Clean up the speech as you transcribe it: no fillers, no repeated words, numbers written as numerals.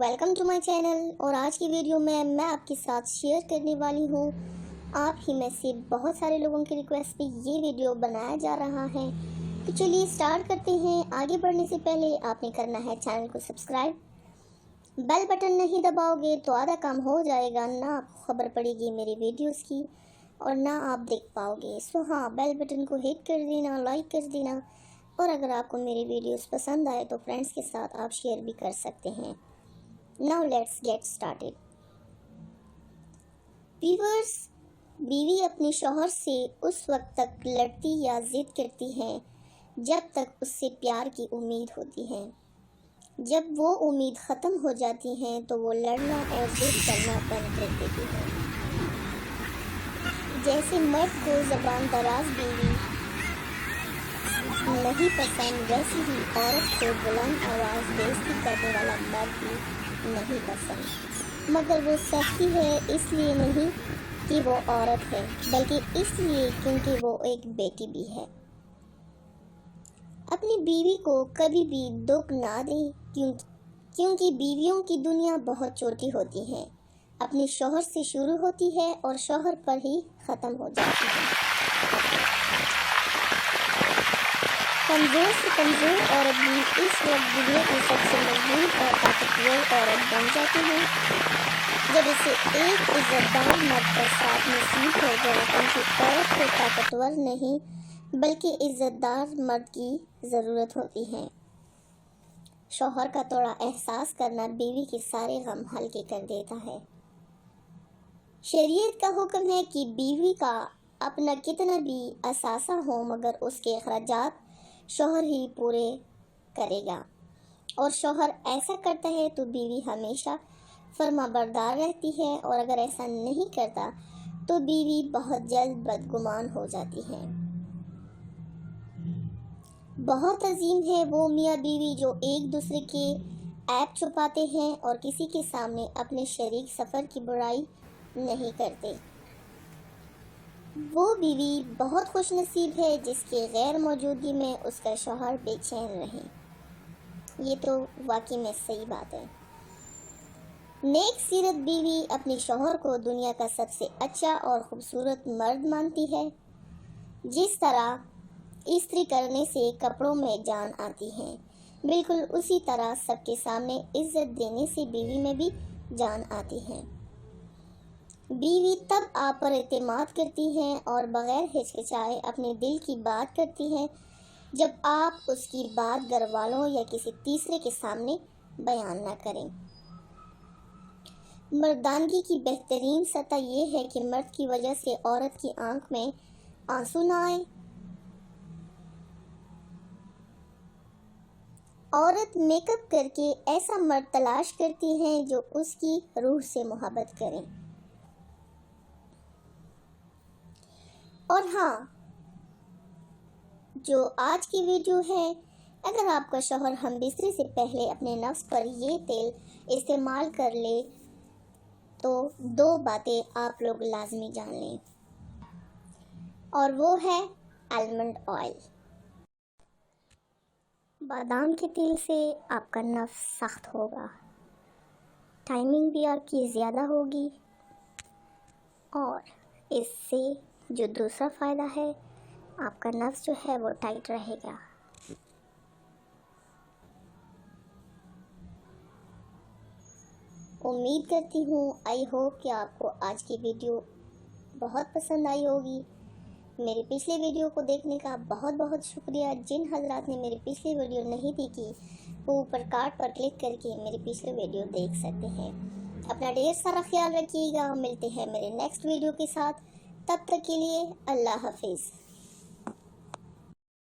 Welcome to my channel. اور آج کی ویڈیو میں آپ کے ساتھ شیئر کرنے والی ہوں آپ ہی میں سے بہت سارے لوگوں کی ریکویسٹ پہ یہ ویڈیو بنایا جا رہا ہے۔ تو چلیے سٹارٹ کرتے ہیں۔ آگے بڑھنے سے پہلے آپ نے کرنا ہے چینل کو سبسکرائب، بیل بٹن نہیں دباؤ گے تو آدھا کام ہو جائے گا، نہ آپ کو خبر پڑے گی میری ویڈیوز کی اور نہ آپ دیکھ پاؤ گے۔ ہاں، بیل بٹن کو ہٹ کر دینا، لائک کر دینا، اور اگر آپ کو میری ویڈیوز پسند آئے تو فرینڈس کے ساتھ آپ شیئر بھی کر سکتے ہیں۔ Now let's get started۔ Viewers, بیوی اپنے شوہر سے اس وقت تک لڑتی یا ضد کرتی ہے جب تک اس سے پیار کی امید ہوتی ہے۔ جب وہ امید ختم ہو جاتی ہے تو وہ لڑنا اور ضد کرنا بند کر دیتی ہے۔ جیسے مرد کو زبان دراز بیوی نہیں پسند، ویسے ہی عورت کو بلند آواز بےعزتی کرنے والا مرد بھی نہیں پسند، مگر وہ سہتی ہے اس لیے نہیں کہ وہ عورت ہے، بلکہ اس لیے کیونکہ وہ ایک بیٹی بھی ہے۔ اپنی بیوی کو کبھی بھی دکھ نہ دیں، کیونکہ بیویوں کی دنیا بہت چھوٹی ہوتی ہے، اپنے شوہر سے شروع ہوتی ہے اور شوہر پر ہی ختم ہو جاتی ہے۔ کمزور سے کمزور عورت بھی اس وقت دنیا کی سب سے مضبوط اور طاقتور عورت بن جاتی ہے جب اسے ایک عزت دار مرد کا ساتھ نصیب ہو جائے، کیونکہ عورت کو طاقتور نہیں بلکہ عزت دار مرد کی ضرورت ہوتی ہے۔ شوہر کا تھوڑا احساس کرنا بیوی کے سارے غم ہلکے کر دیتا ہے۔ شریعت کا حکم ہے کہ بیوی کا اپنا کتنا بھی اثاثہ ہو مگر اس کے اخراجات شوہر ہی پورے کرے گا، اور شوہر ایسا کرتا ہے تو بیوی ہمیشہ فرما بردار رہتی ہے، اور اگر ایسا نہیں کرتا تو بیوی بہت جلد بدگمان ہو جاتی ہے۔ بہت عظیم ہے وہ میاں بیوی جو ایک دوسرے کے عیب چھپاتے ہیں اور کسی کے سامنے اپنے شریک سفر کی برائی نہیں کرتے۔ وہ بیوی بہت خوش نصیب ہے جس کے غیر موجودگی میں اس کا شوہر بے چین رہے۔ یہ تو واقعی میں صحیح بات ہے۔ نیک سیرت بیوی اپنے شوہر کو دنیا کا سب سے اچھا اور خوبصورت مرد مانتی ہے۔ جس طرح استری کرنے سے کپڑوں میں جان آتی ہے، بالکل اسی طرح سب کے سامنے عزت دینے سے بیوی میں بھی جان آتی ہے۔ بیوی تب آپ پر اعتماد کرتی ہے اور بغیر ہچکچائے اپنے دل کی بات کرتی ہے جب آپ اس کی بات گھر والوں یا کسی تیسرے کے سامنے بیان نہ کریں۔ مردانگی کی بہترین سطح یہ ہے کہ مرد کی وجہ سے عورت کی آنکھ میں آنسو نہ آئے۔ عورت میک اپ کر کے ایسا مرد تلاش کرتی ہے جو اس کی روح سے محبت کرے۔ اور ہاں، جو آج کی ویڈیو ہے، اگر آپ کا شوہر ہم بستری سے پہلے اپنے نفس پر یہ تیل استعمال کر لے تو دو باتیں آپ لوگ لازمی جان لیں، اور وہ ہے آلمنڈ آئل۔ بادام کے تیل سے آپ کا نفس سخت ہوگا، ٹائمنگ بھی آپ کی زیادہ ہوگی، اور اس سے جو دوسرا فائدہ ہے آپ کا نفس جو ہے وہ ٹائٹ رہے گا۔ امید کرتی ہوں، آئی ہوپ کہ آپ کو آج کی ویڈیو بہت پسند آئی ہوگی۔ میری پچھلی ویڈیو کو دیکھنے کا بہت بہت شکریہ۔ جن حضرات نے میری پچھلی ویڈیو نہیں دیکھی وہ اوپر کارڈ پر کلک کر کے میری پچھلی ویڈیو دیکھ سکتے ہیں۔ اپنا ڈھیر سارا خیال رکھیے گا، ملتے ہیں میرے نیکسٹ ویڈیو کے ساتھ، تب تک کے لیے اللہ حافظ۔